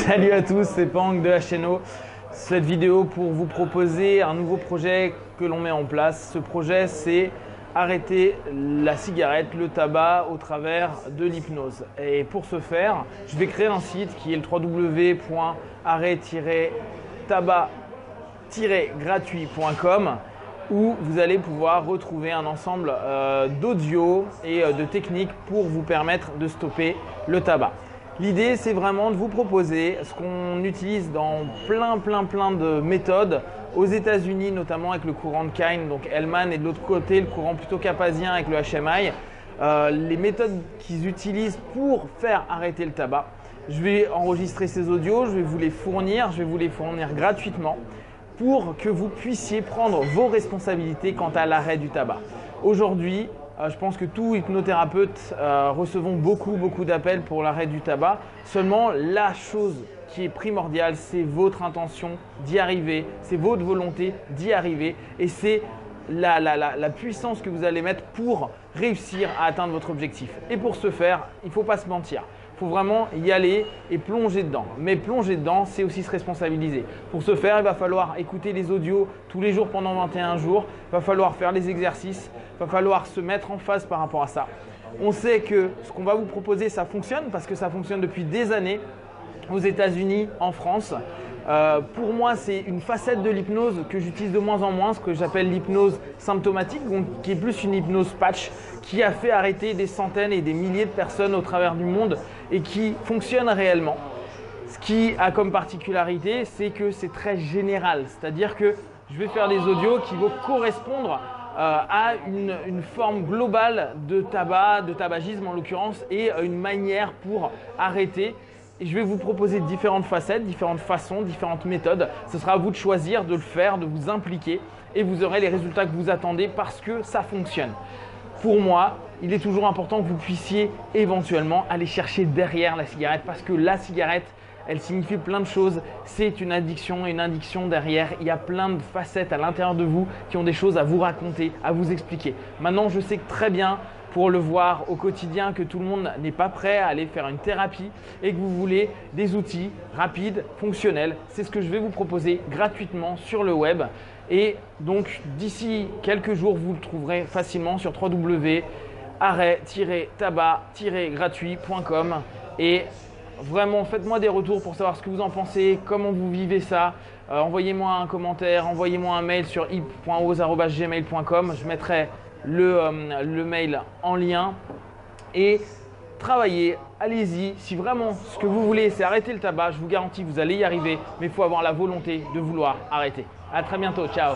Salut à tous, c'est Pang de la chaîne O. Cette vidéo pour vous proposer un nouveau projet que l'on met en place. Ce projet, c'est arrêter la cigarette, le tabac au travers de l'hypnose. Et pour ce faire, je vais créer un site qui est le www.arrêt-tabac-gratuit.com où vous allez pouvoir retrouver un ensemble d'audio et de techniques pour vous permettre de stopper le tabac. L'idée, c'est vraiment de vous proposer ce qu'on utilise dans plein de méthodes aux États-Unis, notamment avec le courant de Kine, donc Hellman, et de l'autre côté, le courant plutôt kapazien avec le HMI. Les méthodes qu'ils utilisent pour faire arrêter le tabac. Je vais enregistrer ces audios, je vais vous les fournir gratuitement pour que vous puissiez prendre vos responsabilités quant à l'arrêt du tabac. Aujourd'hui, je pense que tout hypnothérapeute recevons beaucoup d'appels pour l'arrêt du tabac. Seulement, la chose qui est primordiale, c'est votre intention d'y arriver, c'est votre volonté d'y arriver et c'est la puissance que vous allez mettre pour réussir à atteindre votre objectif. Et pour ce faire, il ne faut pas se mentir. Il faut vraiment y aller et plonger dedans. Mais plonger dedans, c'est aussi se responsabiliser. Pour ce faire, il va falloir écouter les audios tous les jours pendant 21 jours. Il va falloir faire les exercices. Il va falloir se mettre en phase par rapport à ça. On sait que ce qu'on va vous proposer, ça fonctionne parce que ça fonctionne depuis des années aux États-Unis, en France. Pour moi, c'est une facette de l'hypnose que j'utilise de moins en moins, ce que j'appelle l'hypnose symptomatique, donc qui est plus une hypnose patch, qui a fait arrêter des centaines et des milliers de personnes au travers du monde et qui fonctionne réellement. Ce qui a comme particularité, c'est que c'est très général, c'est-à-dire que je vais faire des audios qui vont correspondre à une forme globale de tabac, de tabagisme en l'occurrence, et une manière pour arrêter. Et je vais vous proposer différentes facettes, différentes façons, différentes méthodes. Ce sera à vous de choisir, de le faire, de vous impliquer et vous aurez les résultats que vous attendez parce que ça fonctionne. Pour moi, il est toujours important que vous puissiez éventuellement aller chercher derrière la cigarette parce que la cigarette, elle signifie plein de choses. C'est une addiction et une addiction derrière. Il y a plein de facettes à l'intérieur de vous qui ont des choses à vous raconter, à vous expliquer. Maintenant, je sais que très bien pour le voir au quotidien que tout le monde n'est pas prêt à aller faire une thérapie et que vous voulez des outils rapides, fonctionnels. C'est ce que je vais vous proposer gratuitement sur le web. Et donc, d'ici quelques jours, vous le trouverez facilement sur www.arrêt-tabac-gratuit.com et vraiment, faites-moi des retours pour savoir ce que vous en pensez, comment vous vivez ça. Envoyez-moi un commentaire, envoyez-moi un mail sur ip.oz@gmail.com. Je mettrai le mail en lien et travaillez, allez-y. Si vraiment ce que vous voulez, c'est arrêter le tabac, je vous garantis que vous allez y arriver, mais il faut avoir la volonté de vouloir arrêter. À très bientôt, ciao.